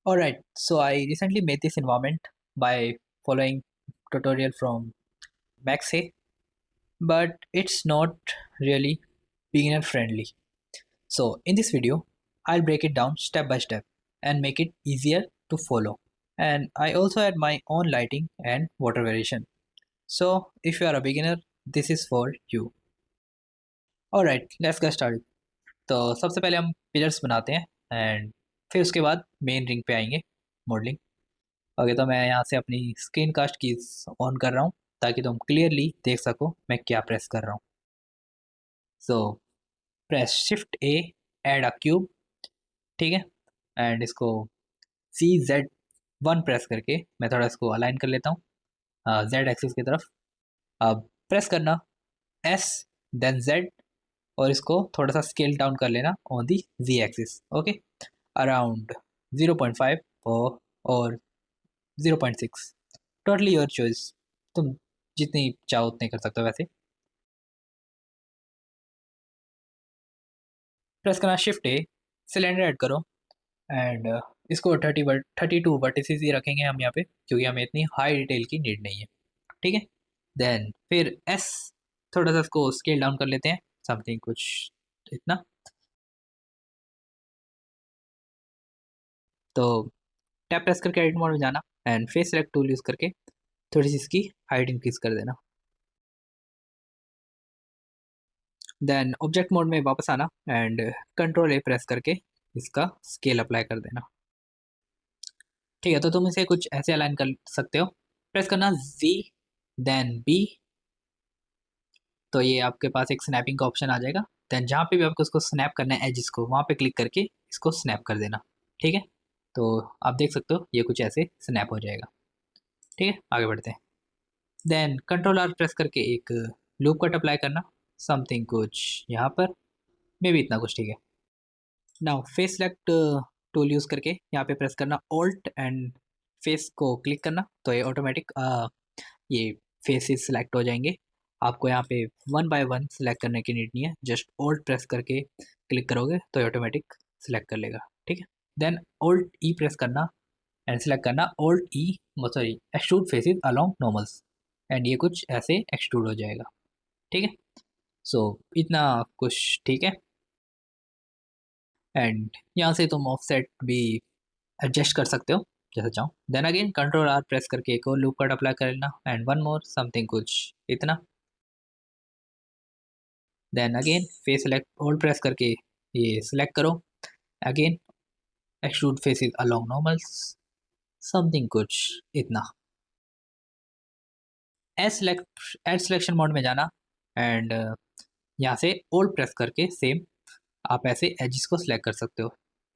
Alright, so I recently made this environment by following tutorial from Maxey, but it's not really beginner friendly. So in this video, I'll break it down step by step and make it easier to follow. And I also add my own lighting and water variation. So if you are a beginner, this is for you. Alright, let's get started. तो सबसे पहले हम pillars बनाते हैं and फिर उसके बाद main ring पे आएंगे मॉडलिंग। ओके, तो मैं यहाँ से अपनी स्क्रीन कास्ट कीज ऑन कर रहा हूँ ताकि तुम क्लियरली देख सको मैं क्या प्रेस कर रहा हूँ। सो प्रेस शिफ्ट ए, ऐड अ क्यूब, ठीक है। एंड इसको CZ1 प्रेस करके मैं थोड़ा इसको अलाइन कर लेता हूँ जेड एक्सिस की तरफ। अब प्रेस करना एस देन जेड और इसको थोड़ा सा स्केल डाउन कर लेना on the Z axis. Okay, around 0.5 और 0.6, टोटली योर चॉइस। तुम जितनी चाहो उतने कर सकते हो। वैसे प्रेस करना शिफ्ट ए, सिलेंडर ऐड करो एंड इसको 32 वर्टिसेस ही रखेंगे हम यहाँ पे क्योंकि हमें इतनी हाई डिटेल की नीड नहीं है, ठीक है। देन फिर एस, थोड़ा सा इसको स्केल डाउन कर लेते हैं समथिंग कुछ इतना। तो टैप प्रेस करके एडिट मोड में जाना and face select tool use करके थोड़ी सी इसकी हाइट इंक्रीज कर देना। देन ऑब्जेक्ट मोड में वापस आना एंड कंट्रोल ए प्रेस करके इसका स्केल अप्लाई कर देना। ठीक है, तो तुम इसे कुछ ऐसे अलाइन कर सकते हो। प्रेस करना जी देन बी, तो ये आपके पास एक स्नैपिंग का ऑप्शन आ जाएगा। देन जहाँ पे भी आपको इसको स्नैप करना है एजिस को, वहाँ पे क्लिक करके इसको स्नैप कर देना, ठीक है। तो आप देख सकते हो ये कुछ ऐसे स्नैप हो जाएगा, ठीक है। आगे बढ़ते हैं। देन कंट्रोल आर प्रेस करके एक लूप कट अप्लाई करना समथिंग कुछ यहाँ पर, मे भी इतना कुछ, ठीक है। Now face select tool use करके यहाँ पे प्रेस करना ऑल्ट एंड फेस को क्लिक करना, तो ये ऑटोमेटिक ये फेसेस सिलेक्ट हो जाएंगे। आपको यहाँ पे वन बाय वन सिलेक्ट करने की नीड नहीं है, जस्ट ऑल्ट प्रेस करके क्लिक करोगे तो ऑटोमेटिक सिलेक्ट कर लेगा, ठीक है। देन ऑल्ट ई प्रेस करना एंड सेलेक्ट करना alt E, sorry, extrude faces along normals, and ये कुछ ऐसे एक्सट्रूड हो जाएगा, ठीक है। सो इतना कुछ, ठीक है। एंड यहाँ से तुम ऑफसेट भी एडजस्ट कर सकते हो जैसा चाहो। Then again control R press करके एक और लूप कट अप्लाई कर लेना एंड वन मोर समथिंग कुछ इतना। Then again face select hold press करके ये सिलेक्ट करो, again extrude faces along normals something कुछ इतना। एड सिलेक्शन मोड में जाना एंड यहाँ से ओल्ड प्रेस करके सेम आप ऐसे एजिस को सिलेक्ट कर सकते हो,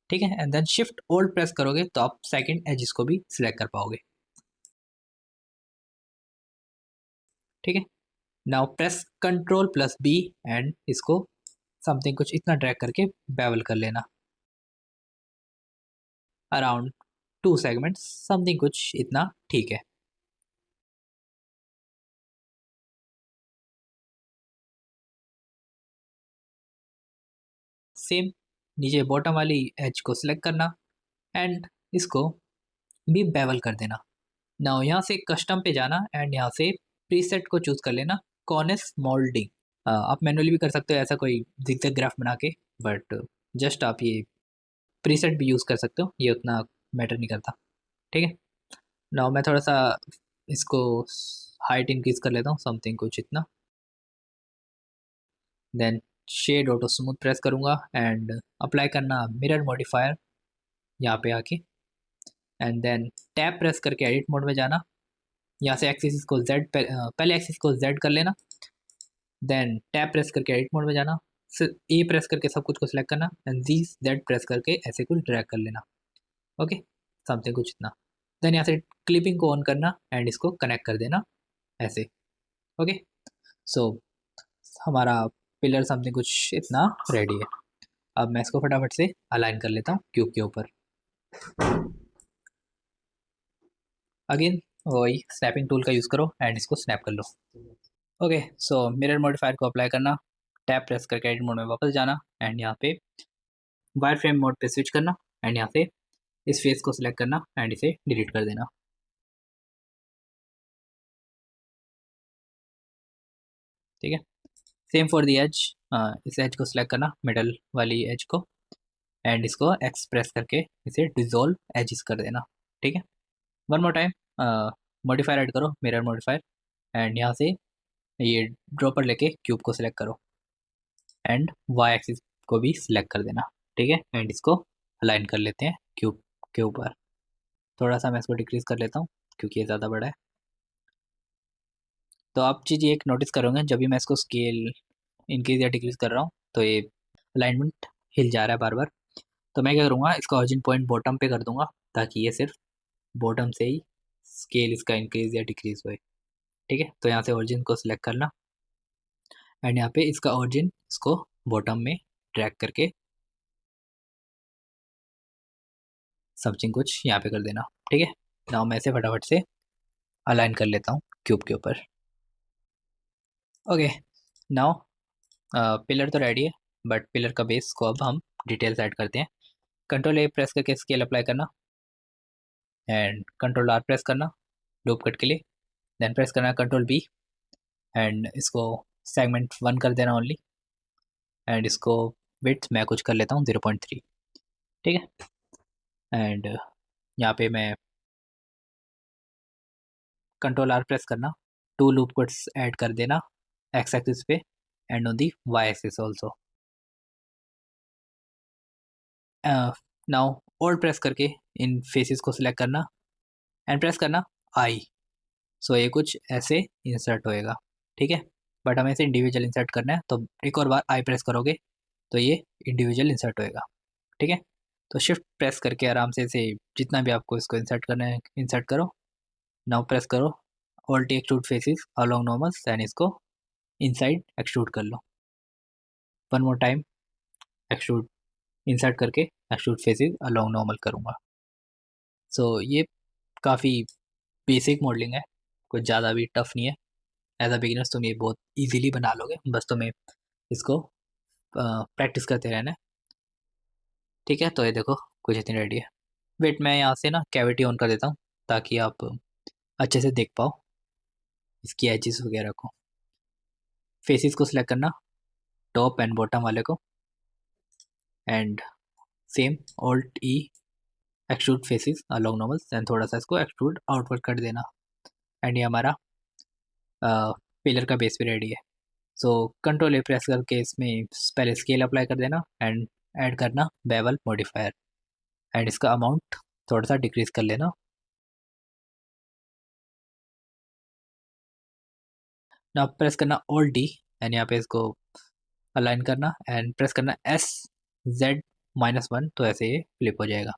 ठीक है। And then shift alt press करोगे तो आप सेकंड एजिस को भी सिलेक्ट कर पाओगे, ठीक है। Now press control plus B and इसको समथिंग कुछ इतना ड्रैग करके बेवल कर लेना अराउंड 2 सेगमेंट्स समथिंग कुछ इतना, ठीक है। सेम नीचे बॉटम वाली एज को सिलेक्ट करना एंड इसको भी बेवल कर देना। नाउ यहाँ से कस्टम पे जाना एंड यहाँ से प्रीसेट को चूज कर लेना कॉर्निस मोल्डिंग। आप मैनुअली भी कर सकते हो ऐसा कोई जिगजैग ग्राफ बना के, बट जस्ट आप ये प्रीसेट भी यूज़ कर सकते हो, ये उतना मैटर नहीं करता, ठीक है। नाउ मैं थोड़ा सा इसको हाइट इंक्रीज कर लेता हूँ समथिंग कुछ इतना। Then shade auto smooth press करूँगा एंड अप्लाई करना मिरर मॉडिफायर यहाँ पे आके एंड देन टैप प्रेस करके एडिट मोड में जाना। यहाँ से एक्सिस को जेड, पहले एक्सिस को जेड कर लेना, देन टैप प्रेस करके एडिट मोड में जाना, फिर ए प्रेस करके सब कुछ को सिलेक्ट करना एंड जी जेड प्रेस करके ऐसे कुछ ड्रैग कर लेना, ओके, समथिंग कुछ इतना। देन यहाँ से क्लिपिंग को ऑन करना एंड इसको कनेक्ट कर देना ऐसे, ओके। सो हमारा पिलर समथिंग कुछ इतना रेडी है। अब मैं इसको फटाफट से अलाइन कर लेता हूँ क्यूब के ऊपर। अगेन वही स्नैपिंग टूल का यूज़ करो एंड इसको स्नैप कर लो, ओके। सो मिरर मॉडिफायर को अप्लाई करना, टैप प्रेस करके एडिट मोड में वापस जाना एंड यहाँ पे वायर फ्रेम मोड पे स्विच करना एंड यहाँ से इस फेस को सिलेक्ट करना एंड इसे डिलीट कर देना। ठीक है, सेम फॉर दी एज, इस एज को सिलेक्ट करना, मिडल वाली एज को, एंड इसको एक्सप्रेस करके इसे डिजोल्व एजिस कर देना। ठीक है, one more time modifier add करो, मिरर मॉडिफायर, एंड यहाँ से ये ड्रॉपर लेके क्यूब को सिलेक्ट करो एंड वाई एक्सिस को भी सिलेक्ट कर देना। ठीक है, एंड इसको अलाइन कर लेते हैं क्यूब के ऊपर। थोड़ा सा मैं इसको डिक्रीज कर लेता हूँ क्योंकि ये ज़्यादा बड़ा है। तो आप चीज़ ये एक नोटिस करोगे, जब भी मैं इसको स्केल इंक्रीज या डिक्रीज कर रहा हूँ तो ये अलाइनमेंट हिल जा रहा है बार बार। तो मैं क्या करूँगा, इसका ऑरिजिन पॉइंट बॉटम पे कर दूंगा ताकि ये सिर्फ बॉटम से ही स्केल इसका इंक्रीज या डिक्रीज होए। ठीक है, तो यहाँ से ओरिजिन को सिलेक्ट करना एंड यहाँ पे इसका ओरिजिन इसको बॉटम में ड्रैग करके समथिंग कुछ यहाँ पे कर देना। ठीक है, नाउ मैं इसे फटाफट से अलाइन कर लेता हूँ क्यूब के ऊपर। ओके, नाउ पिलर तो रेडी है, बट पिलर का बेस को अब हम डिटेल्स ऐड करते हैं। कंट्रोल ए प्रेस करके स्केल अप्लाई करना एंड कंट्रोल आर प्रेस करना लूप कट के लिए, देन प्रेस करना कंट्रोल बी एंड इसको सेगमेंट 1 कर देना ओनली, एंड इसको विड्थ मैं कुछ कर लेता हूँ 0.3। ठीक है, एंड यहाँ पे मैं कंट्रोल आर प्रेस करना, 2 लूप कट्स ऐड कर देना एक्स एक्सिस पे and on the Y axis also. Now और प्रेस करके इन फेसेस को सिलेक्ट करना एंड प्रेस करना आई, सो ये कुछ ऐसे इंसर्ट होएगा। ठीक है, बट हमें इसे इंडिविजुअल इंसर्ट करना है, तो एक और बार आई प्रेस करोगे तो ये इंडिविजुअल इंसर्ट होएगा। ठीक है, तो शिफ्ट प्रेस करके आराम से इसे जितना भी आपको इसको इंसर्ट करना है इंसर्ट करो। नाउ प्रेस करो alt extrude faces along normals and इसको इनसाइड एक्सट्रूड कर लो। One more time extrude insert करके एक्सट्रूड फेसेस अलोंग नॉर्मल करूँगा। सो ये काफ़ी बेसिक मॉडलिंग है, कुछ ज़्यादा भी टफ नहीं है। एज अ बिगिनर्स तुम ये बहुत इजीली बना लोगे, बस तुम्हें इसको प्रैक्टिस करते रहना है। ठीक है, तो ये देखो कुछ इतनी रेडी है। वेट, मैं यहाँ से ना कैविटी ऑन कर देता हूँ ताकि आप अच्छे से देख पाओ इसकी एजेस वगैरह को। फेसेस को सिलेक्ट करना, टॉप एंड बॉटम वाले को, and same alt E extrude faces along normals and थोड़ा सा इसको एक्सट्रूड आउटवर्ड कर देना एंड ये हमारा पिलर का बेस भी रेडी है। सो कंट्रोल ए प्रेस करके इसमें पहले स्केल अप्लाई कर देना एंड ऐड करना बेवल मॉडिफायर एंड इसका अमाउंट थोड़ा सा डिक्रीज कर लेना। ना प्रेस करना ऑल डी एंड यहाँ पे इसको अलाइन करना एंड प्रेस करना एस Z-1, तो ऐसे ये फ्लिप हो जाएगा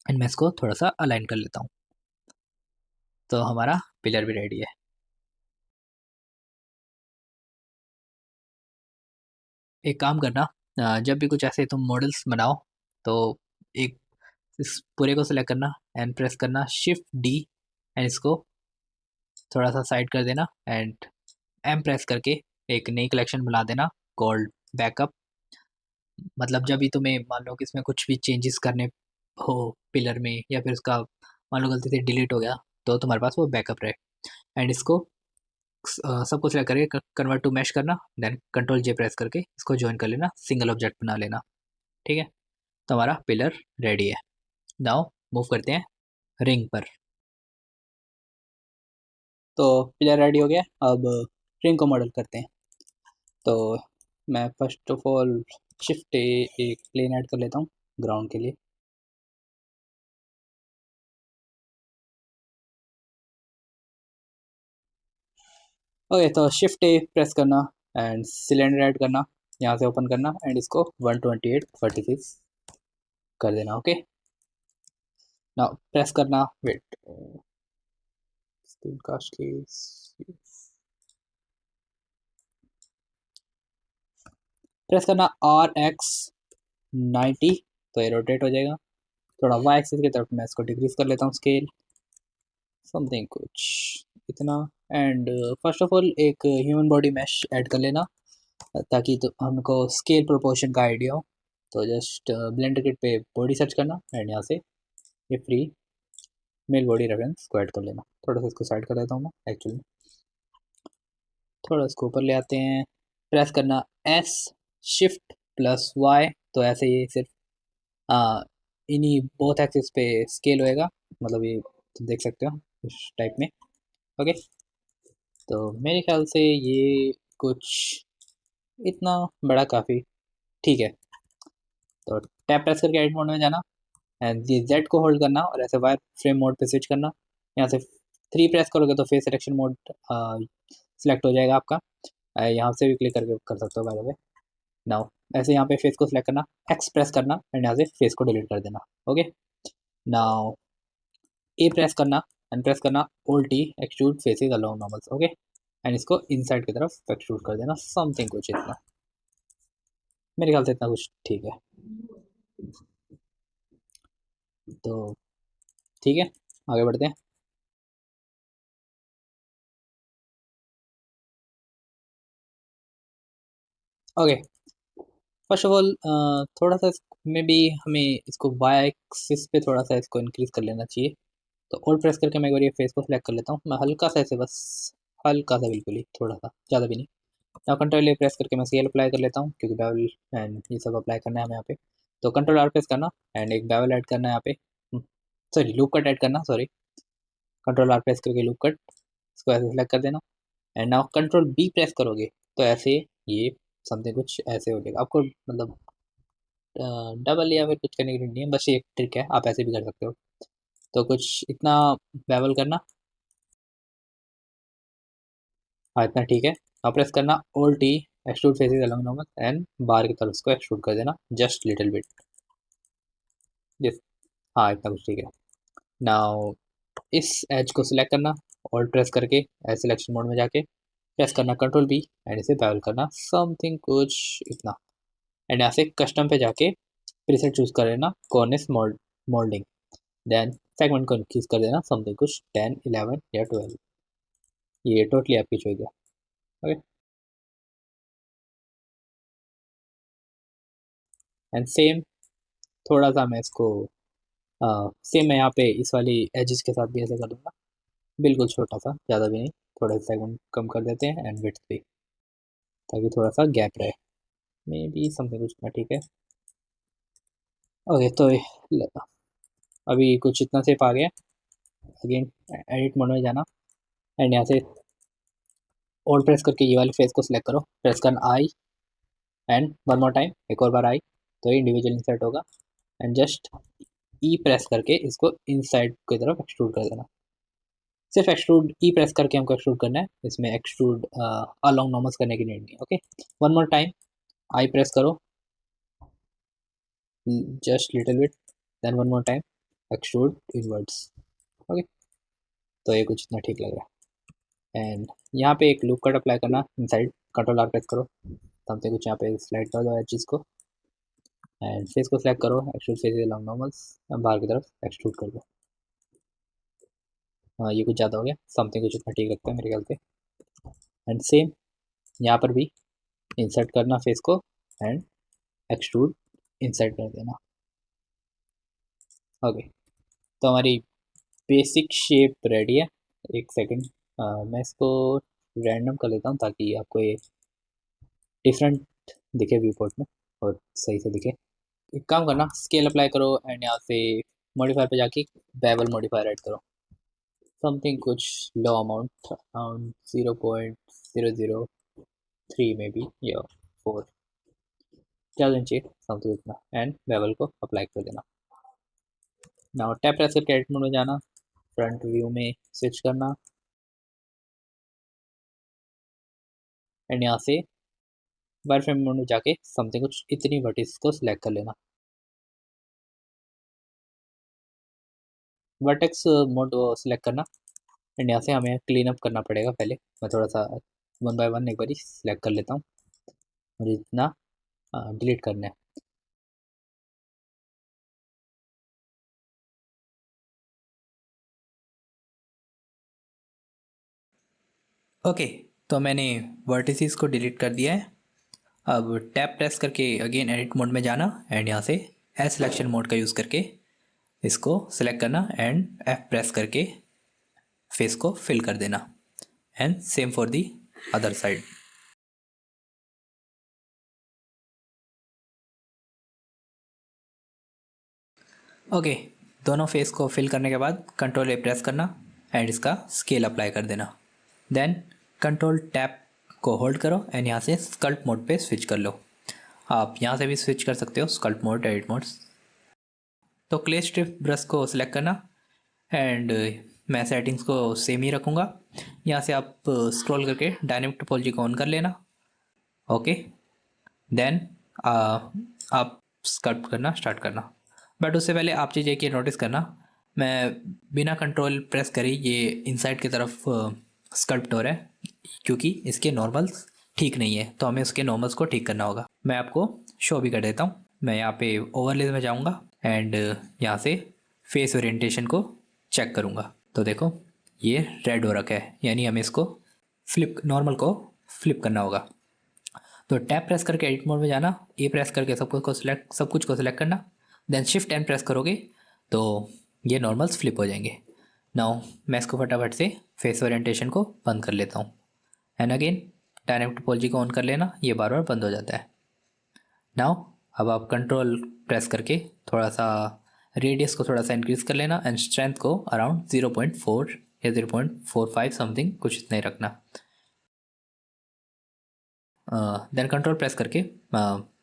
एंड मैं इसको थोड़ा सा अलाइन कर लेता हूँ। तो हमारा पिलर भी रेडी है। एक काम करना, जब भी कुछ ऐसे तुम मॉडल्स बनाओ तो एक इस पूरे को सिलेक्ट करना एंड प्रेस करना शिफ्ट डी एंड इसको थोड़ा सा साइड कर देना एंड एम प्रेस करके एक नई कलेक्शन बना देना कॉल्ड बैकअप। मतलब जब भी तुम्हें मान लो कि इसमें कुछ भी चेंजेस करने हो पिलर में, या फिर उसका मान लो गलती से डिलीट हो गया, तो तुम्हारे पास वो बैकअप रहे। एंड इसको सब कुछ सेलेक्ट करके कन्वर्ट टू मैश करना, देन कंट्रोल जे प्रेस करके इसको ज्वाइन कर लेना, सिंगल ऑब्जेक्ट बना लेना। ठीक है, तो हमारा पिलर रेडी है। नाउ मूव करते हैं रिंग पर। तो पिलर रेडी हो गया, अब रिंग को मॉडल करते हैं। तो मैं फर्स्ट ऑफ ऑल शिफ्ट एक प्लेन ऐड कर लेता हूँ ग्राउंड के लिए। ओके, तो शिफ्ट ए प्रेस करना एंड सिलेंडर ऐड करना, यहाँ से ओपन करना एंड इसको 128/36 कर देना। ओके, नाउ प्रेस करना, वेट, स्क्रीनकास्ट केस, प्रेस करना RX90, तो ये रोटेट हो जाएगा। थोड़ा वाई एक्सिस की तरफ मैं इसको डिक्रीज कर लेता हूँ स्केल, समथिंग कुछ इतना। एंड फर्स्ट ऑफ ऑल एक ह्यूमन बॉडी मैश ऐड कर लेना ताकि तो हमको स्केल प्रोपोर्शन का आइडिया हो। तो जस्ट ब्लेंडर किट पे बॉडी सर्च करना एंड यहाँ से ये फ्री मेल बॉडी रेफरेंस को ऐड कर लेना। थोड़ा सा इसको साइड कर देता हूँ मैं एक्चुअली, थोड़ा इसको ऊपर ले आते हैं, प्रेस करना एस शिफ्ट प्लस वाई, तो ऐसे ये सिर्फ इन्हीं बोथ एक्सिस पे स्केल होएगा, मतलब ये तुम देख सकते हो इस टाइप में। ओके, तो मेरे ख्याल से ये कुछ इतना बड़ा काफ़ी ठीक है। तो टैप प्रेस करके एडिट मोड में जाना एंड जेड को होल्ड करना और ऐसे वायर फ्रेम मोड पे स्विच करना। यहाँ से 3 प्रेस करोगे तो फेस सिलेक्शन मोड सिलेक्ट हो जाएगा आपका। यहाँ से भी क्लिक करके कर सकते हो बाय द वे। नाउ ऐसे यहाँ पे फेस को सिलेक्ट करना, एक्स प्रेस करना एंड यहाँ से फेस को डिलीट कर देना। ओके, नाउ ए प्रेस करना एंड प्रेस करना alt T extrude faces along normals. Okay, and इसको इनसाइड की तरफ एक्सट्रूड कर देना, समथिंग कुछ इतना, मेरे ख्याल से इतना कुछ ठीक है। तो ठीक है, आगे बढ़ते हैं। ओके, फर्स्ट ऑफ ऑल थोड़ा सा मे बी हमें इसको वाई एक्सिस पे थोड़ा सा इसको इंक्रीज कर लेना चाहिए। तो ओल्ड प्रेस करके मैं एक बार ये फेस को सिलेक्ट कर लेता हूँ, मैं हल्का सा ऐसे, बस हल्का सा, बिल्कुल ही थोड़ा सा, ज़्यादा भी नहीं। now कंट्रोल ए प्रेस करके मैं स्केल अप्लाई कर लेता हूँ क्योंकि बेवल एंड ये सब अप्लाई करना है हमें यहाँ पे। तो कंट्रोल आर प्रेस करना एंड एक बेवल ऐड करना है यहाँ पे, सॉरी लूप कट ऐड करना, सॉरी कंट्रोल आर प्रेस करके लूप कट इसको ऐसे सेलेक्ट कर देना and now control B press करोगे तो ऐसे ये समथिंग कुछ ऐसे हो जाएगा आपको, मतलब डबल या फिर कुछ करने की नीड नहीं है, बस ये एक ट्रिक है, आप ऐसे भी कर सकते हो। तो कुछ इतना बेवल करना, हाँ इतना ठीक है। अब प्रेस करना alt T extrude faces along normal and बार की तरफ उसको एक्सट्रूड कर देना जस्ट लिटिल बिट, जिस, हाँ इतना कुछ ठीक है। नाउ इस एज को सिलेक्ट करना, ऑल्ट प्रेस करके एज सिलेक्शन मोड में जाके प्रेस करना कंट्रोल बी एंड इसे बेवल करना समथिंग कुछ इतना, एंड यहाँ से कस्टम पे जाके प्रीसेट चूज कर लेना कॉर्निस मोल्डिंग, देन सेगमेंट को इंक्रीज कर देना समथिंग कुछ 10 11 या 12, ये टोटली आपकी चॉइस है। ओके, एंड सेम थोड़ा सा मैं इसको सेम मैं यहाँ पे इस वाली एजेस के साथ भी ऐसे कर दूंगा, बिल्कुल छोटा सा, ज़्यादा भी नहीं, थोड़ा सा सेगमेंट कम कर देते हैं एंड विड्थ भी, ताकि थोड़ा सा गैप रहे, मे बी समथिंग कुछ ना ठीक है। ओके, तो अभी कुछ इतना सेफ आ गया। अगेन एडिट मोड में जाना एंड यहाँ से ऑल प्रेस करके ये वाले फेस को सिलेक्ट करो, प्रेस करना आई एंड वन मोर टाइम, एक और बार आई, तो ये इंडिविजुअल इंसर्ट होगा एंड जस्ट ई प्रेस करके इसको इनसाइड की तरफ एक्सट्रूड कर देना। सिर्फ एक्सट्रूड ई प्रेस करके हमको एक्सट्रूड करना है, इसमें एक्सट्रूड अलोंग नॉर्मल्स करने की नीड नहीं है। Okay, one more time, I press करो just little bit, then one more time extrude inwards. Okay, तो ये कुछ इतना ठीक लग रहा है एंड यहाँ पे एक लूप कट अप्लाई करना इनसाइड, कंट्रोल आर प्रेस करो, समथिंग कुछ यहाँ पे स्लाइड कर दो एजेस को एंड फेस को सेलेक्ट करो, एक्सट्रूड फेस अलोंग नॉर्मल्स, बाहर की तरफ एक्सट्रूड कर दो। हाँ ये कुछ ज़्यादा हो गया, समथिंग कुछ इतना ठीक लगता है मेरे ख्याल से। एंड सेम यहाँ पर भी इंसर्ट करना फेस को एंड एक्सट्रूड इंसर्ट कर देना। ओके, तो हमारी बेसिक शेप रेडी है। एक सेकंड, मैं इसको रैंडम कर लेता हूँ ताकि आपको ये डिफरेंट दिखे व्यू पोर्ट में और सही से दिखे। एक काम करना, स्केल अप्लाई करो एंड यहाँ से मॉडिफायर पे जाके बेवल मॉडिफायर ऐड करो, समथिंग कुछ लो अमाउंट अराउंड 0.003 में भी या 4, ज़्यादा नहीं चाहिए, समथिंग इतना, एंड बेवल को अप्लाई कर देना। नाउ टैप प्रेस करके एडिट मोड में जाना, फ्रंट व्यू में स्विच करना एंड यहाँ से वायर फ्रेम मोड में जाके समथिंग कुछ इतनी वर्टिस को सिलेक्ट कर लेना। वर्टेक्स मोड सिलेक्ट करना एंड यहाँ से हमें क्लीन अप करना पड़ेगा पहले, मैं थोड़ा सा वन बाय वन एक बार सिलेक्ट कर लेता हूँ, मुझे इतना डिलीट करना है। ओके, तो मैंने वर्टिसेस को डिलीट कर दिया है। अब टैप प्रेस करके अगेन एडिट मोड में जाना एंड यहाँ से एज सिलेक्शन मोड का यूज़ करके इसको सिलेक्ट करना एंड F प्रेस करके फेस को फिल कर देना and same for the other side. Okay, दोनों फेस को फिल करने के बाद कंट्रोल ए प्रेस करना एंड इसका स्केल अप्लाई कर देना। देन कंट्रोल टैप को होल्ड करो एंड यहाँ से स्कल्प मोड पे स्विच कर लो। आप यहाँ से भी स्विच कर सकते हो स्कल्प मोड, एडिट मोड्स। तो क्ले स्ट्रिप ब्रश को सिलेक्ट करना एंड मैं सेटिंग्स को सेम ही रखूँगा। यहाँ से आप स्क्रॉल करके डायनेमिक टोपोलॉजी को ऑन कर लेना। ओके, देन आप स्कल्प करना स्टार्ट करना। बट उससे पहले आप चीज़ एक ये नोटिस करना, मैं बिना कंट्रोल प्रेस करी ये इनसाइड की तरफ स्कल्प्ट हो रहा है क्योंकि इसके नॉर्मल्स ठीक नहीं है, तो हमें उसके नॉर्मल्स को ठीक करना होगा। मैं आपको शो भी कर देता हूँ। मैं यहाँ पे ओवरलेज में जाऊँगा एंड यहाँ से फेस ओरिएंटेशन को चेक करूँगा। तो देखो ये रेड हो रखा है, यानी हमें इसको नॉर्मल को फ्लिप करना होगा। तो टैप प्रेस करके एडिट मोड में जाना, ए प्रेस करके सब कुछ को सिलेक्ट करना, देन शिफ्ट एंड प्रेस करोगे तो ये नॉर्मल्स फ्लिप हो जाएंगे। नाउ मैं इसको फटाफट से फेस ओरिएंटेशन को बंद कर लेता हूँ एंड अगेन डायनेमिक टोपोलॉजी को ऑन कर लेना, ये बार बार बंद हो जाता है। नाउ अब आप कंट्रोल प्रेस करके थोड़ा सा रेडियस को थोड़ा सा इंक्रीज कर लेना एंड स्ट्रेंथ को अराउंड 0.4 या 0.45 समथिंग कुछ इतना ही रखना। देन कंट्रोल प्रेस करके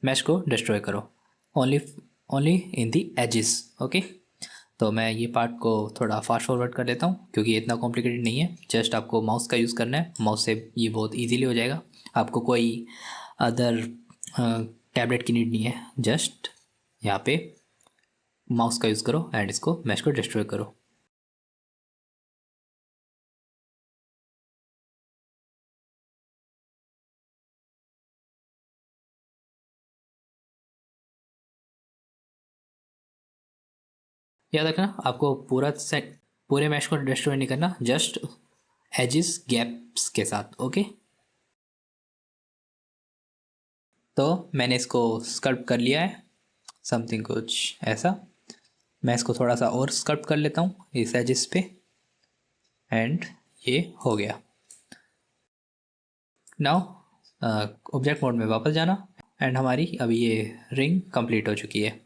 मैश को डिस्ट्रॉय करो, only in the edges. Okay, तो मैं ये पार्ट को थोड़ा फास्ट फॉरवर्ड कर देता हूँ क्योंकि ये इतना कॉम्प्लिकेटेड नहीं है। जस्ट आपको माउस का यूज़ करना है, माउस से ये बहुत इजीली हो जाएगा। आपको कोई अदर टैबलेट की नीड नहीं है, जस्ट यहाँ पे माउस का यूज़ करो एंड इसको मैश को डिस्ट्रॉय करो। याद रखना आपको पूरे मैश को डिस्ट्रॉय नहीं करना, जस्ट एजिस गैप्स के साथ। ओके, तो मैंने इसको स्कल्प कर लिया है समथिंग कुछ ऐसा। मैं इसको थोड़ा सा और स्कल्प कर लेता हूँ इस एजिस पे एंड ये हो गया। नाउ ऑब्जेक्ट मोड में वापस जाना एंड हमारी अभी ये रिंग कंप्लीट हो चुकी है।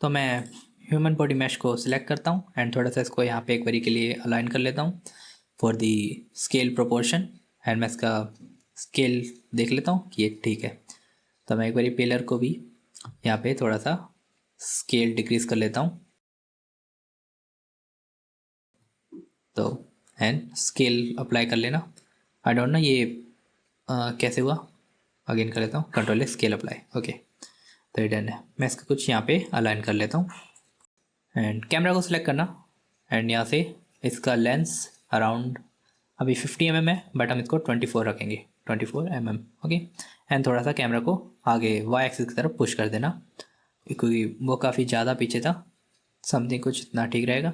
तो मैं ह्यूमन बॉडी मैश को सिलेक्ट करता हूँ एंड थोड़ा सा इसको यहाँ पे एक बारी के लिए अलाइन कर लेता हूँ for the scale proportion and मैं इसका स्केल देख लेता हूँ कि ये ठीक है। तो मैं एक बारी पिलर को भी यहाँ पे थोड़ा सा स्केल डिक्रीज कर लेता हूँ। तो एंड स्केल अप्लाई कर लेना। आई डोंट नो ये कैसे हुआ, अगेन कर लेता हूँ, कंट्रोल स्केल अप्लाई। ओके, तो ये डन है। मैं इसका कुछ यहाँ पे अलाइन कर लेता हूँ एंड कैमरा को सिलेक्ट करना एंड यहाँ से इसका लेंस अराउंड अभी 50 mm है बट हम इसको 24 रखेंगे, 24 mm। ओके, एंड थोड़ा सा कैमरा को आगे वाई एक्सिस की तरफ पुश कर देना क्योंकि वो काफ़ी ज़्यादा पीछे था, समथिंग कुछ इतना ठीक रहेगा।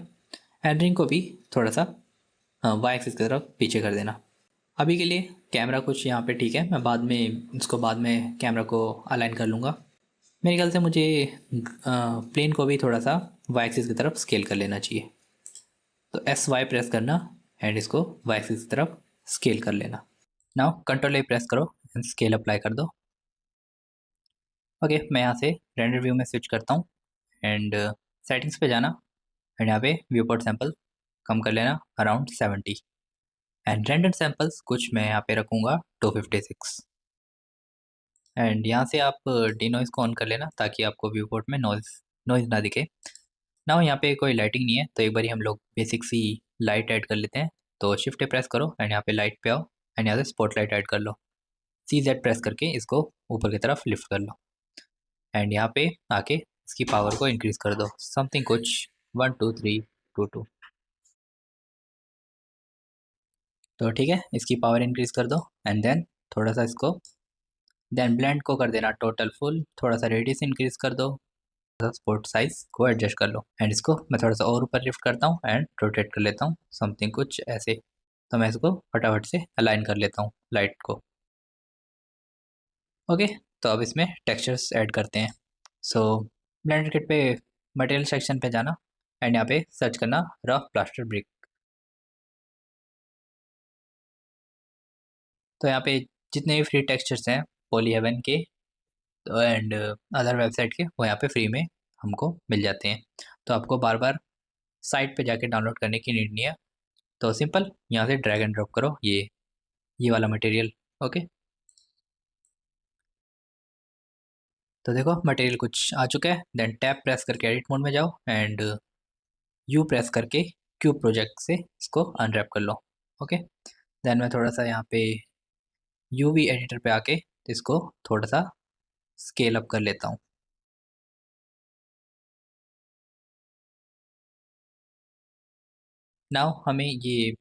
एंड रिंग को भी थोड़ा सा वाई एक्सिस की तरफ पीछे कर देना। अभी के लिए कैमरा कुछ यहाँ पे ठीक है, मैं बाद में कैमरा को अलाइन कर लूँगा। मेरे ख्याल से मुझे प्लेन को भी थोड़ा सा वाई एक्सिस की तरफ स्केल कर लेना चाहिए। तो SY प्रेस करना एंड इसको वाई एक्सिस की तरफ स्केल कर लेना। नाउ कंट्रोल ए प्रेस करो एंड स्केल अप्लाई कर दो। ओके, मैं यहाँ से रेंडर व्यू में स्विच करता हूँ एंड सेटिंग्स पे जाना एंड यहाँ पे व्यू पोर्ट सैंपल कम कर लेना अराउंड 70 एंड रेंडर सैंपल्स कुछ मैं यहाँ पे रखूँगा 256 एंड यहाँ से आप डिनॉइस को ऑन कर लेना ताकि आपको व्यू पोर्ट में नॉइज़ ना दिखे। ना यहाँ पे कोई लाइटिंग नहीं है तो एक बार हम लोग बेसिक सी लाइट ऐड कर लेते हैं। तो शिफ्ट प्रेस करो एंड यहाँ पे लाइट पे आओ एंड यहाँ से स्पॉट लाइट ऐड कर लो। CZ प्रेस करके इसको ऊपर की तरफ लिफ्ट कर लो एंड यहाँ पे आके इसकी पावर को इंक्रीज कर दो समथिंग कुछ 1 2 3 2 2। तो ठीक है, इसकी पावर इंक्रीज कर दो एंड देन थोड़ा सा इसको देन ब्लेंड को कर देना टोटल फुल, थोड़ा सा रेडियस इंक्रीज कर दो, स्पॉट साइज को एडजस्ट कर लो एंड इसको मैं थोड़ा सा और ऊपर लिफ्ट करता हूँ एंड रोटेट कर लेता हूँ समथिंग कुछ ऐसे। तो मैं इसको फटाफट से अलाइन कर लेता हूँ लाइट को। ओके, तो अब इसमें टेक्सचर्स ऐड करते हैं। सो ब्लेंडर किट पे मटेरियल सेक्शन पे जाना एंड यहाँ पे सर्च करना रफ प्लास्टर ब्रिक। तो यहाँ पे जितने भी फ्री टेक्सचर्स हैं पॉली हेवन के एंड अदर वेबसाइट के, वो यहाँ पे फ्री में हमको मिल जाते हैं। तो आपको बार बार साइट पे जाके डाउनलोड करने की नीड नहीं है। तो सिंपल यहाँ से ड्रैग एंड ड्रॉप करो ये वाला मटेरियल। ओके, तो देखो मटेरियल कुछ आ चुका है। देन टैब प्रेस करके एडिट मोड में जाओ एंड यू प्रेस करके क्यूब प्रोजेक्ट से इसको अनरैप कर लो। ओके, देन मैं थोड़ा सा यहाँ पे यूवी एडिटर पे आके इसको थोड़ा सा स्केल अप कर लेता हूँ। नाउ हमें ये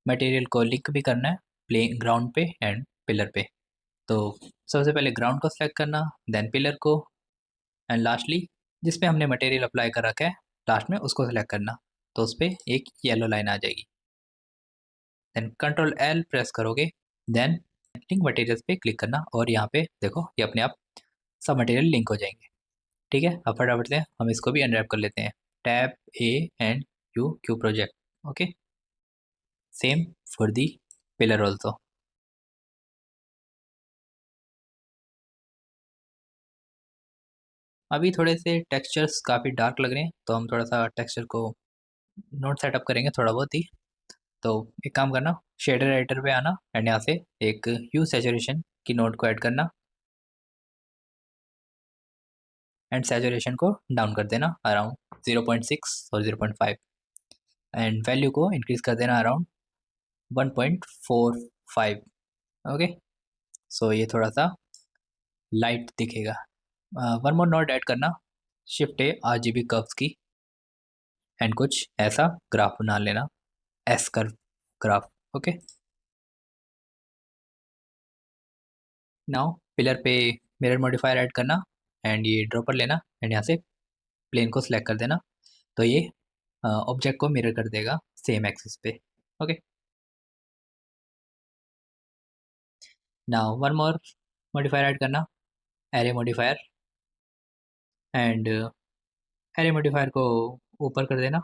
मटेरियल को लिंक भी करना है प्ले ग्राउंड पे एंड पिलर पे। तो सबसे पहले ग्राउंड को सिलेक्ट करना, देन पिलर को, एंड लास्टली जिस पे हमने मटेरियल अप्लाई कर रखा है लास्ट में उसको सिलेक्ट करना। तो उस पर एक येलो लाइन आ जाएगी। देन कंट्रोल एल प्रेस करोगे, देन लिंक मटेरियल्स पे क्लिक करना और यहाँ पे देखो ये अपने आप सब मटेरियल लिंक हो जाएंगे। ठीक है, अब फटाफट से हम इसको भी अनरैप कर लेते हैं। Tab A and you Q project. Okay, same for the pillar also. अभी थोड़े से टेक्सचर्स काफ़ी डार्क लग रहे हैं तो हम थोड़ा सा टेक्सचर को नोट सेटअप करेंगे थोड़ा बहुत ही। तो एक काम करना, शेडर एडिटर पे आना एंड यहाँ से एक ह्यू सैचुरेशन की नोट को ऐड करना एंड सैचुरेशन को डाउन कर देना अराउंड 0.6 और 0.5 एंड वैल्यू को इंक्रीज कर देना अराउंड 1.45। ओके, सो ये थोड़ा सा लाइट दिखेगा। वन मोर नोट ऐड करना, शिफ्ट ए RGB कर्व्स की एंड कुछ ऐसा ग्राफ बना लेना, S curve graph. Okay, now pillar पे मिरर मॉडिफायर ऐड करना एंड ये ड्रॉपर लेना एंड यहाँ से प्लेन को सिलेक्ट कर देना। तो ये ऑब्जेक्ट को मिरर कर देगा सेम एक्सिस पे। Okay, now one more modifier add करना, array modifier, and array modifier को ऊपर कर देना,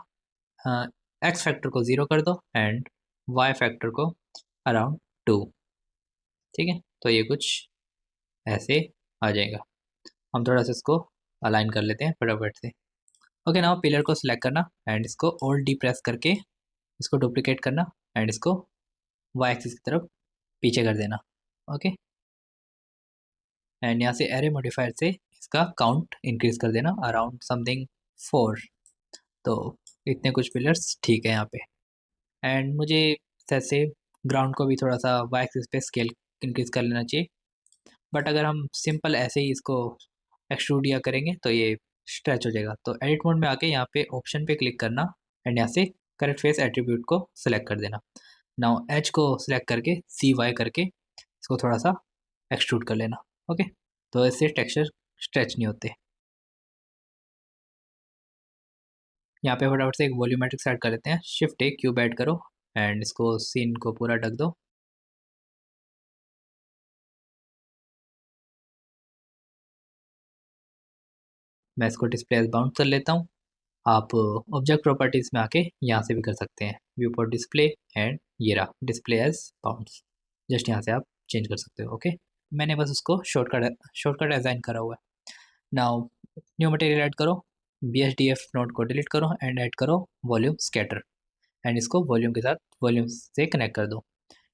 एक्स फैक्टर को 0 कर दो एंड वाई फैक्टर को अराउंड 2। ठीक है, तो ये कुछ ऐसे आ जाएगा। हम थोड़ा सा इसको अलाइन कर लेते हैं फटाफट से। ओके, नाउ पिलर को सिलेक्ट करना एंड इसको ओल्ड डी प्रेस करके इसको डुप्लीकेट करना एंड इसको वाई एक्सिस की तरफ पीछे कर देना। ओके, एंड यहाँ से एरे मॉडिफायर से इसका काउंट इंक्रीज कर देना अराउंड समथिंग 4। तो इतने कुछ पिलर्स ठीक है यहाँ पे। एंड मुझे जैसे ग्राउंड को भी थोड़ा सा वाई एक्सिस पे स्केल इंक्रीज कर लेना चाहिए। बट अगर हम सिंपल ऐसे ही इसको एक्सट्रूड या करेंगे तो ये स्ट्रेच हो जाएगा। तो एडिट मोड में आके यहाँ पे ऑप्शन पे क्लिक करना एंड यहाँ से करेक्ट फेस एट्रीब्यूट को सिलेक्ट कर देना। नाउ एच को सिलेक्ट करके CY करके इसको थोड़ा सा एक्सट्रूड कर लेना। ओके, तो इससे टेक्सचर स्ट्रेच नहीं होते। यहाँ पे फटाफट से एक वॉल्यूमेट्रिक ऐड कर लेते हैं, शिफ्ट ए क्यूब ऐड करो एंड इसको सीन को पूरा ढक दो। मैं इसको डिस्प्ले एज बाउंड कर लेता हूँ। आप ऑब्जेक्ट प्रॉपर्टीज में आके यहाँ से भी कर सकते हैं, व्यू पर डिस्प्ले एंड ये रहा डिस्प्ले एज बाउंड्स। जस्ट यहाँ से आप चेंज कर सकते हो। ओके, मैंने बस उसको शॉर्टकट डिज़ाइन करा हुआ है। नाउ न्यू मटेरियल ऐड करो, BSDF नोड को डिलीट करो एंड ऐड करो वॉल्यूम स्कैटर एंड इसको वॉल्यूम के साथ वॉल्यूम से कनेक्ट कर दो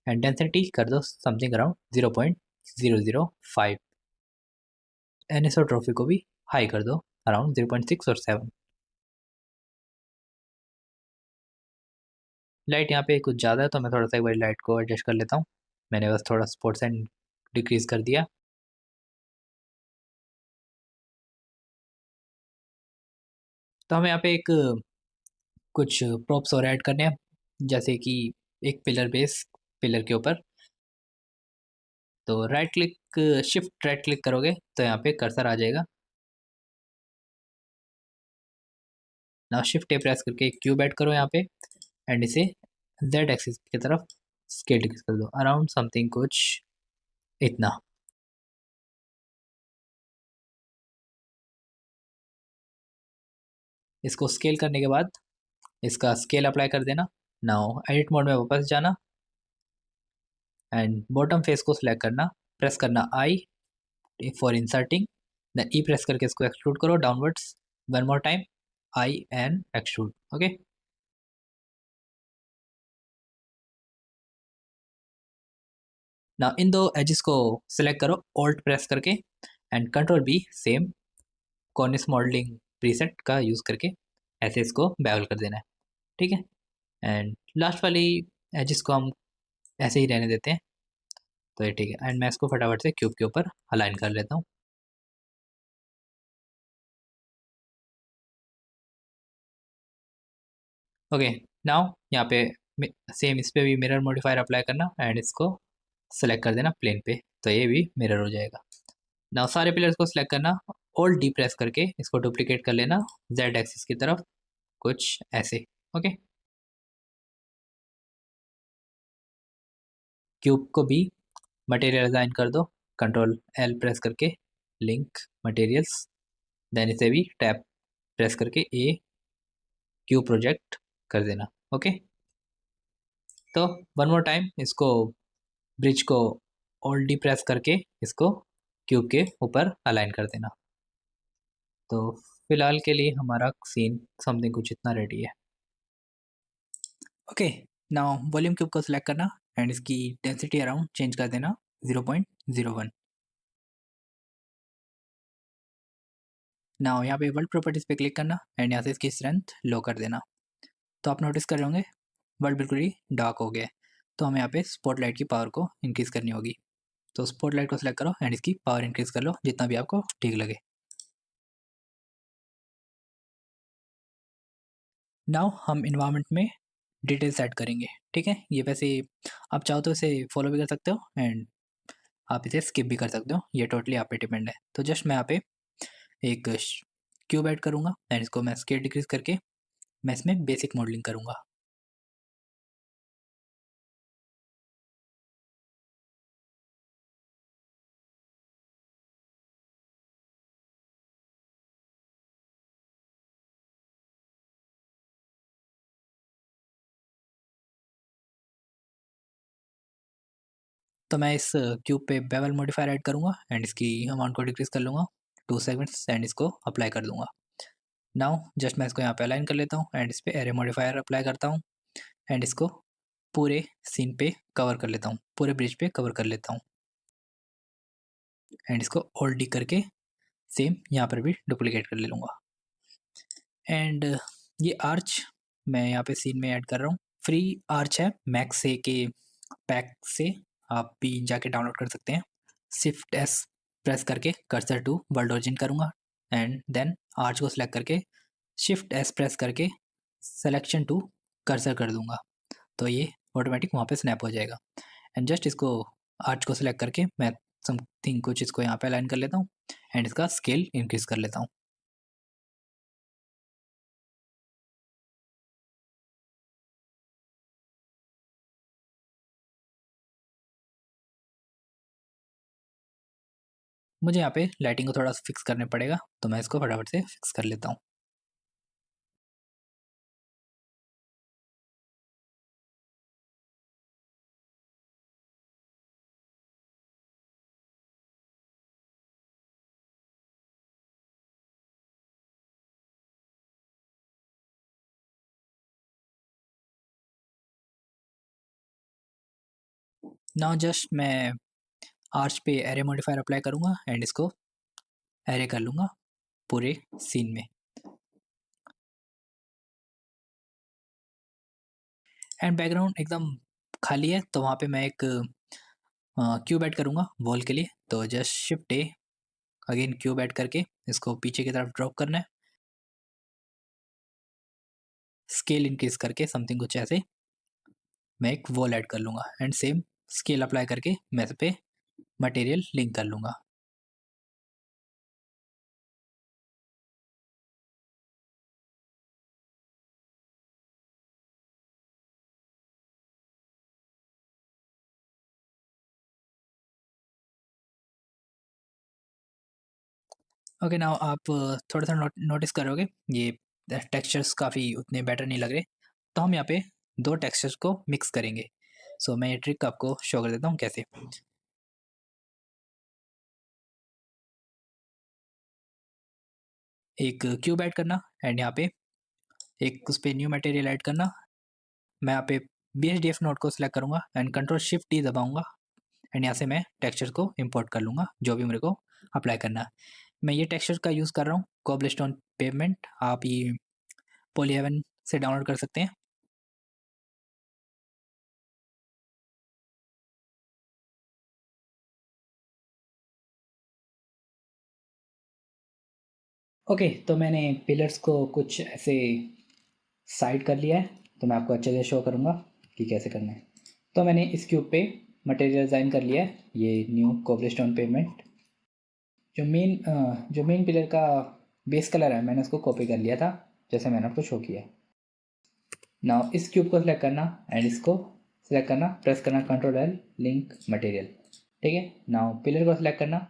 एंड डेंसिटी कर दो समथिंग अराउंड 0.005। एनिसोट्रॉफी को भी हाई कर दो अराउंड 0.6 और 7। लाइट यहाँ पे कुछ ज़्यादा है तो मैं थोड़ा सा एक बार लाइट को एडजस्ट कर लेता हूँ। मैंने बस थोड़ा स्पोर्ट्स एंड डिक्रीज कर दिया। तो हमें यहाँ पे एक कुछ प्रॉप्स और ऐड करने हैं, जैसे कि एक पिलर बेस पिलर के ऊपर। तो right click shift right click करोगे तो यहाँ पे कर्सर आ जाएगा। ना शिफ्ट ए प्रेस करके एक क्यूब ऐड करो यहाँ पे एंड इसे जेड एक्सिस की तरफ स्केल डिक्रीज कर दो अराउंड समथिंग कुछ इतना। इसको स्केल करने के बाद इसका स्केल अप्लाई कर देना। नाउ एडिट मोड में वापस जाना एंड बॉटम फेस को सिलेक्ट करना, प्रेस करना I for inserting, then E press करके इसको एक्सट्रूड करो downwards, one more time I and extrude. Okay, now इन दो एजेस को सिलेक्ट करो ऑल्ट प्रेस करके and control B same cornice modelling preset का यूज़ करके ऐसे इसको बेवल कर देना है। ठीक है, एंड लास्ट वाली एजेस को हम ऐसे ही रहने देते हैं। तो ये ठीक है, एंड मैं इसको फटाफट से क्यूब के ऊपर अलाइन कर लेता हूँ। ओके, नाउ यहाँ पे सेम इस पे भी मिरर मॉडिफायर अप्लाई करना एंड इसको सेलेक्ट कर देना प्लेन पे, तो ये भी मिरर हो जाएगा। नाउ सारे पिलर्स को सिलेक्ट करना, ऑल्ट डी प्रेस करके इसको डुप्लीकेट कर लेना जेड एक्सिस की तरफ, कुछ ऐसे। ओके, क्यूब को भी मटेरियल असाइन कर दो, कंट्रोल एल प्रेस करके लिंक मटेरियल्स, देन इसे भी टैप प्रेस करके ए क्यूब प्रोजेक्ट कर देना। ओके, तो वन मोर टाइम इसको ब्रिज को ऑल्ट डी प्रेस करके इसको क्यूब के ऊपर अलाइन कर देना। तो फिलहाल के लिए हमारा सीन समथिंग कुछ इतना रेडी है। ओके, नाउ वॉल्यूम क्यूब को सिलेक्ट करना एंड इसकी डेंसिटी अराउंड चेंज कर देना 0.01। नाउ यहाँ पे वर्ल्ड प्रॉपर्टीज पे क्लिक करना एंड यहाँ से इसकी स्ट्रेंथ लो कर देना। तो आप नोटिस कर रहे होंगे वर्ल्ड बिल्कुल ही डार्क हो गया है। तो हमें यहाँ पे स्पॉटलाइट की पावर को इंक्रीज़ करनी होगी। तो स्पॉटलाइट को सिलेक्ट करो एंड इसकी पावर इंक्रीज़ कर लो जितना भी आपको ठीक लगे। नाउ हम इन्वायरमेंट में डिटेल्स ऐड करेंगे। ठीक है, ये वैसे आप चाहो तो इसे फॉलो भी कर सकते हो एंड आप इसे स्किप भी कर सकते हो, ये टोटली आप पे डिपेंड है। तो जस्ट मैं यहाँ पे एक क्यूब ऐड करूँगा एंड इसको मैं स्केल डिक्रीज करके मैं इसमें बेसिक मॉडलिंग करूँगा। तो मैं इस क्यूब पे बेवल मॉडिफायर ऐड करूँगा एंड इसकी अमाउंट को डिक्रीज कर लूँगा 2 सेगमेंट्स एंड इसको अप्लाई कर दूँगा। नाउ जस्ट मैं इसको यहाँ पे अलाइन कर लेता हूँ एंड इस पे एरे मॉडिफायर अप्लाई करता हूँ एंड इसको पूरे सीन पे कवर कर लेता हूँ, पूरे ब्रिज पे कवर कर लेता हूँ एंड इसको होल्ड डी करके सेम यहाँ पर भी डुप्लीकेट कर ले लूँगा। एंड ये आर्च मैं यहाँ पे सीन में ऐड कर रहा हूँ, फ्री आर्च है मैक्स से के पैक से, आप भी जाके डाउनलोड कर सकते हैं। शिफ्ट एस प्रेस करके कर्सर टू वर्ल्ड ओरिजिन करूँगा एंड देन आर्च को सिलेक्ट करके शिफ्ट एस प्रेस करके सेलेक्शन टू कर्सर कर दूंगा, तो ये ऑटोमेटिक वहाँ पे स्नैप हो जाएगा। एंड जस्ट इसको आर्च को सिलेक्ट करके मैं समथिंग कुछ इसको यहाँ पे अलाइन कर लेता हूँ एंड इसका स्केल इंक्रीज कर लेता हूँ। मुझे यहाँ पे लाइटिंग को थोड़ा फिक्स करने पड़ेगा, तो मैं इसको फटाफट से फिक्स कर लेता हूँ। नाउ जस्ट मैं आर्च पे एरे मॉडिफायर अप्लाई करूँगा एंड इसको एरे कर लूँगा पूरे सीन में। एंड बैकग्राउंड एकदम खाली है, तो वहाँ पे मैं एक क्यूब ऐड करूँगा वॉल के लिए। तो जस्ट शिफ्ट ए अगेन क्यूब ऐड करके इसको पीछे की तरफ ड्रॉप करना है, स्केल इंक्रीज करके समथिंग कुछ ऐसे मैं एक वॉल ऐड कर लूँगा एंड सेम स्केल अप्लाई करके मैं इस पे मटेरियल लिंक कर लूँगा। ओके, नाउ आप थोड़ा सा नोटिस करोगे ये टेक्सचर्स काफ़ी उतने बेटर नहीं लग रहे, तो हम यहाँ पे दो टेक्सचर्स को मिक्स करेंगे। सो मैं ये ट्रिक आपको शो कर देता हूँ कैसे। एक क्यूब ऐड करना एंड यहाँ पे एक उस पर न्यू मटेरियल ऐड करना। मैं यहाँ पे BSDF नोड को सिलेक्ट करूँगा एंड कंट्रोल शिफ्ट डी दबाऊँगा एंड यहाँ से मैं टेक्सचर को इंपोर्ट कर लूँगा जो भी मेरे को अप्लाई करना है। मैं ये टेक्सचर का यूज़ कर रहा हूँ कोबलस्टोन पेवमेंट, आप ये पॉली हेवन से डाउनलोड कर सकते हैं। ओके, तो मैंने पिलर्स को कुछ ऐसे साइड कर लिया है, तो मैं आपको अच्छे से शो करूँगा कि कैसे करना है। तो मैंने इस क्यूब पे मटेरियल डिज़ाइन कर लिया है, ये न्यू कोबलस्टोन पेवमेंट। जो मेन पिलर का बेस कलर है मैंने उसको कॉपी कर लिया था जैसे मैंने आपको शो किया। नाउ इस क्यूब को सिलेक्ट करना एंड इसको सिलेक्ट करना, प्रेस करना Ctrl+L, लिंक मटेरियल। ठीक है, नाउ पिलर को सिलेक्ट करना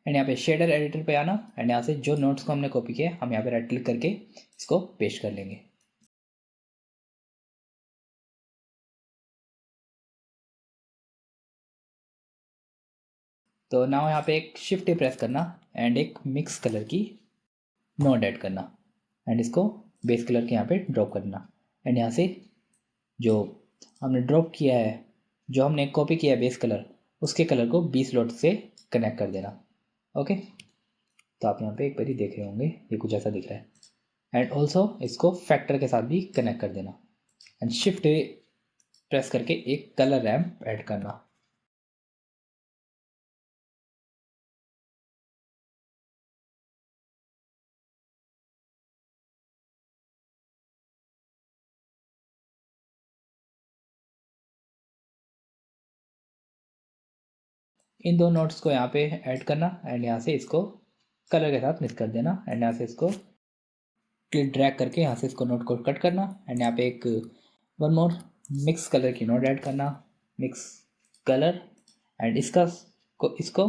एंड यहाँ पे शेडर एडिटर पे आना एंड यहाँ से जो नोट्स को हमने कॉपी किया हम यहाँ पे राइट क्लिक करके इसको पेस्ट कर लेंगे। तो नाउ यहाँ पे एक शिफ्ट प्रेस करना एंड एक मिक्स कलर की नोड ऐड करना एंड इसको बेस कलर के यहाँ पे ड्रॉप करना एंड यहाँ से जो हमने ड्रॉप किया है, जो हमने कॉपी किया है बेस कलर, उसके कलर को 20 स्लॉट से कनेक्ट कर देना। ओके, तो आप यहाँ पे एक बारी देख रहे होंगे ये कुछ ऐसा दिख रहा है एंड ऑल्सो इसको फैक्टर के साथ भी कनेक्ट कर देना एंड शिफ्ट प्रेस करके एक कलर रैम्प ऐड करना। इन दो नोट्स को यहाँ पे ऐड करना एंड यहाँ से इसको कलर के साथ मिक्स कर देना एंड यहाँ से इसको क्लिक ड्रैग करके यहाँ से इसको नोट को कट करना एंड यहाँ पे एक वन मोर मिक्स कलर की नोट ऐड करना, मिक्स कलर एंड इसको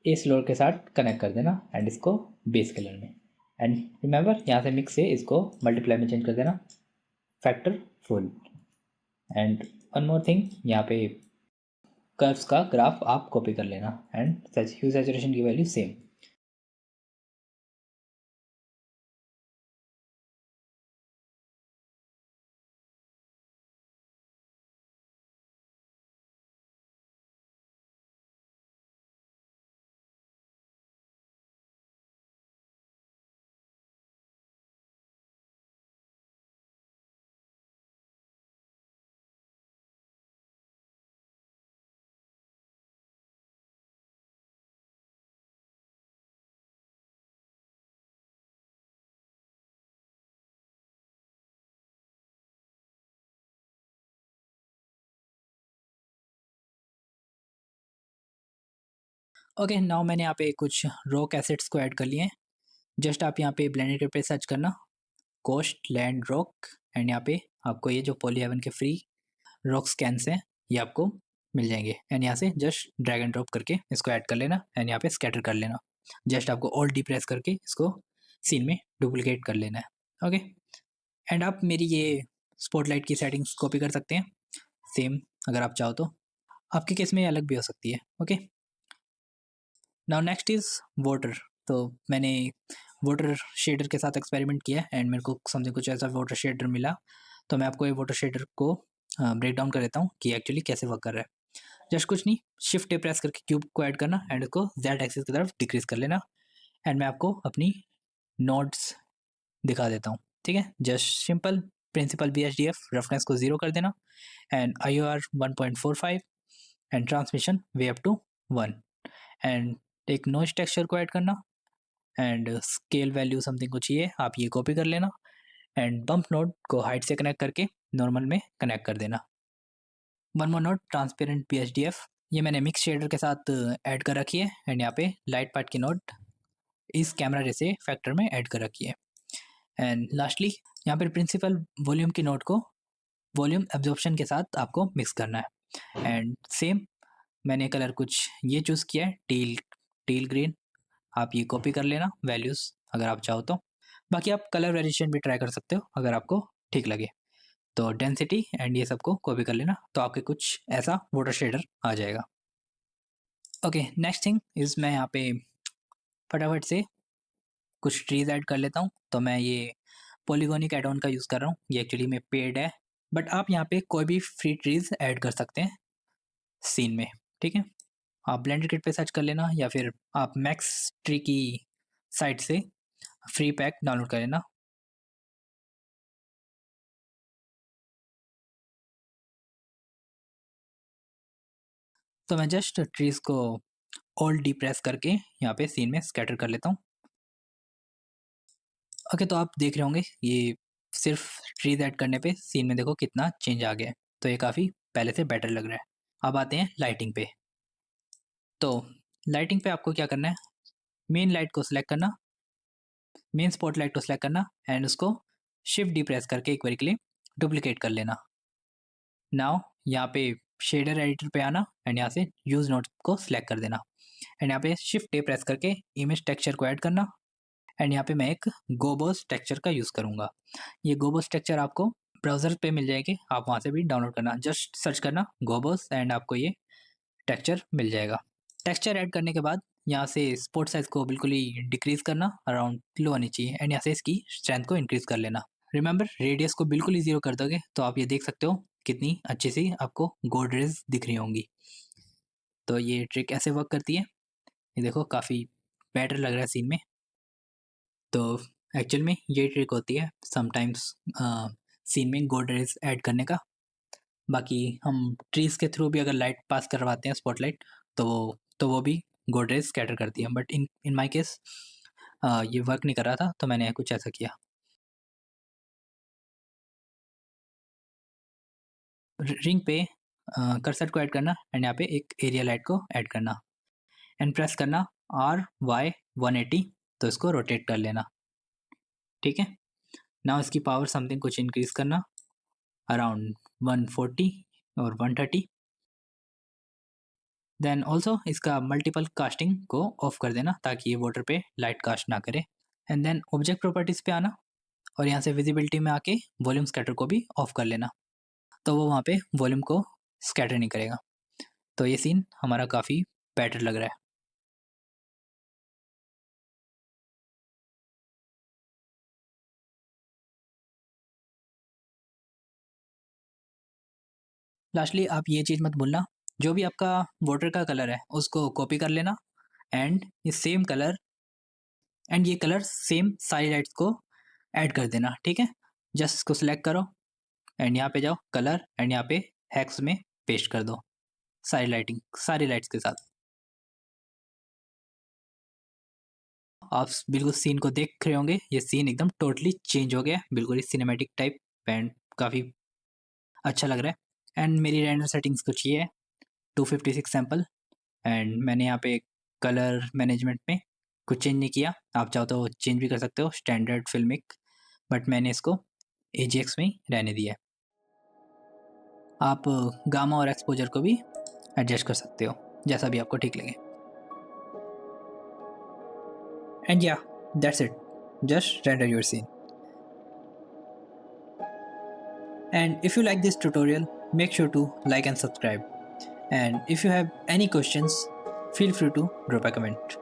इस लोड के साथ कनेक्ट कर देना एंड इसको बेस कलर में एंड रिमेंबर यहाँ से मिक्स से इसको मल्टीप्लाई में चेंज कर देना, factor full. And one more thing, यहाँ पे कर्व्स का ग्राफ आप कॉपी कर लेना एंड ह्यू सैचुरेशन की वैल्यू सेम। ओके, नाउ मैंने यहाँ पे कुछ रॉक एसेट्स को ऐड कर लिए हैं। जस्ट आप यहाँ पे ब्लेंडर पे सर्च करना कोस्ट लैंड रॉक एंड यहाँ पे आपको ये जो पॉली हेवन के फ्री रॉक स्कैन्स हैं ये आपको मिल जाएंगे एंड यहाँ से जस्ट ड्रैग एंड ड्रॉप करके इसको ऐड कर लेना एंड यहाँ पे स्कैटर कर लेना। जस्ट आपको ऑल्ट डी प्रेस करके इसको सीन में डुप्लीकेट कर लेना है। ओके, एंड आप मेरी ये स्पॉटलाइट की सेटिंग्स कॉपी कर सकते हैं सेम, अगर आप चाहो तो। आपके केस में अलग भी हो सकती है। Okay, now next is water. तो मैंने वाटर शेडर के साथ एक्सपेरिमेंट किया एंड मेरे को समथिंग कुछ ऐसा वाटर शेडर मिला, तो मैं आपको ये वाटर शेडर को ब्रेक डाउन कर देता हूँ कि एक्चुअली कैसे वर्क कर रहा है। जस्ट कुछ नहीं, शिफ्ट प्रेस करके क्यूब को ऐड करना एंड उसको जेड एक्सिस की तरफ डिक्रीज कर लेना एंड मैं आपको अपनी नोड्स दिखा देता हूँ। ठीक है, just simple principled BSDF roughness को 0 कर देना and IOR 1.45 and transmission way up to 1 and एक नॉइज टेक्सचर को ऐड करना एंड स्केल वैल्यू समथिंग कुछ ये आप ये कॉपी कर लेना एंड बम्प नोड को हाइट से कनेक्ट करके नॉर्मल में कनेक्ट कर देना। One more node transparent BSDF, ये मैंने मिक्स शेडर के साथ ऐड कर रखी है एंड यहाँ पे लाइट पार्ट की नोड इस कैमरा जैसे फैक्टर में ऐड कर रखी है एंड लास्टली यहाँ पर प्रिंसिपल वॉल्यूम की नोड को वॉल्यूम एब्जॉर्प्शन के साथ आपको मिक्स करना है एंड सेम मैंने कलर कुछ ये चूज़ किया है टील ग्रीन, आप ये कॉपी कर लेना वैल्यूज़ अगर आप चाहो तो। बाकी आप कलर वेरिएशन भी ट्राई कर सकते हो अगर आपको ठीक लगे। तो डेंसिटी एंड ये सबको कॉपी कर लेना, तो आपके कुछ ऐसा वाटर शेडर आ जाएगा। ओके, नेक्स्ट थिंग इज़ मैं यहाँ पे फटाफट से कुछ ट्रीज़ ऐड कर लेता हूँ। तो मैं ये पॉलीगोनिक एड ऑन का यूज़ कर रहा हूँ, ये एक्चुअली में पेड है, बट आप यहाँ पे कोई भी फ्री ट्रीज़ ऐड कर सकते हैं सीन में, ठीक है? आप ब्लेंडर किट पे सर्च कर लेना या फिर आप मैक्स ट्री की साइट से फ्री पैक डाउनलोड कर लेना। तो मैं जस्ट ट्रीज़ को ऑल्ट डी प्रेस करके यहाँ पे सीन में स्कैटर कर लेता हूँ। ओके, तो आप देख रहे होंगे ये सिर्फ ट्रीज़ ऐड करने पे सीन में देखो कितना चेंज आ गया है। तो ये काफ़ी पहले से बेटर लग रहा है। अब आते हैं लाइटिंग पे। तो लाइटिंग पे आपको क्या करना है, मेन लाइट को सिलेक्ट करना, मेन स्पॉटलाइट को सिलेक्ट करना एंड उसको शिफ्ट डी प्रेस करके एक बार के लिए डुप्लीकेट कर लेना। नाउ यहाँ पे शेडर एडिटर पे आना एंड यहाँ से यूज़ नोट को सिलेक्ट कर देना एंड यहाँ पे शिफ्ट ए प्रेस करके इमेज टेक्सचर को ऐड करना एंड यहाँ पे मैं एक गोबोस टेक्सचर का यूज़ करूँगा। ये गोबोस टेक्सचर आपको ब्राउज़र पे मिल जाएगी, आप वहाँ से भी डाउनलोड करना, जस्ट सर्च करना गोबोस एंड आपको ये टेक्सचर मिल जाएगा। टेक्सचर ऐड करने के बाद यहाँ से स्पॉट साइज़ को बिल्कुल ही डिक्रीज़ करना, अराउंड लो आनी चाहिए एंड यहाँ से इसकी स्ट्रेंथ को इंक्रीज़ कर लेना। रिमेंबर रेडियस को बिल्कुल ही 0 कर दोगे तो आप ये देख सकते हो कितनी अच्छी सी आपको गोल्ड रेज दिख रही होंगी। तो ये ट्रिक ऐसे वर्क करती है, ये देखो काफ़ी बेटर लग रहा है सीन में। तो एक्चुअल में ये ट्रिक होती है समटाइम्स सीन में गोल्ड रेज ऐड करने का। बाकी हम ट्रीज़ के थ्रू भी अगर लाइट पास करवाते हैं स्पॉटलाइट तो वो भी गोल्ड रेज स्कैटर करती है, बट इन माय केस ये वर्क नहीं कर रहा था तो मैंने कुछ ऐसा किया। रिंग पे कर्सर को ऐड करना एंड यहाँ पे एक एरिया लाइट को ऐड करना एंड प्रेस करना RY 180, तो इसको रोटेट कर लेना, ठीक है। नाउ इसकी पावर समथिंग कुछ इंक्रीज करना, अराउंड 140 और 130। देन ऑल्सो इसका मल्टीपल कास्टिंग को ऑफ कर देना ताकि ये वाटर पे लाइट कास्ट ना करे। एंड देन ऑब्जेक्ट प्रॉपर्टीज पे आना और यहाँ से विजिबिलिटी में आके वॉल्यूम स्कैटर को भी ऑफ कर लेना, तो वो वहाँ पे वॉल्यूम को स्कैटर नहीं करेगा। तो ये सीन हमारा काफ़ी बेटर लग रहा है। लास्टली आप ये चीज़ मत भूलना, जो भी आपका वाटर का कलर है उसको कॉपी कर लेना एंड ये कलर सेम सारी लाइट्स को ऐड कर देना, ठीक है। जस्ट इसको सिलेक्ट करो एंड यहाँ पे जाओ कलर एंड यहाँ पे हेक्स में पेस्ट कर दो सारी लाइट्स के साथ। आप बिल्कुल सीन को देख रहे होंगे, ये सीन एकदम टोटली चेंज हो गया, बिल्कुल ही सिनेमैटिक टाइप एंड काफ़ी अच्छा लग रहा है। एंड मेरी रेंडर सेटिंग्स कुछ ये है, 256 सैंपल एंड मैंने यहाँ पे कलर मैनेजमेंट में कुछ चेंज नहीं किया, आप चाहो तो चेंज भी कर सकते हो स्टैंडर्ड फिल्मिक, बट मैंने इसको AGX में ही रहने दिया है। आप गामा और एक्सपोजर को भी एडजस्ट कर सकते हो जैसा भी आपको ठीक लगे। एंड या that's it, just render your scene. And if you like this tutorial, make sure to like and subscribe. And if you have any questions, feel free to drop a comment.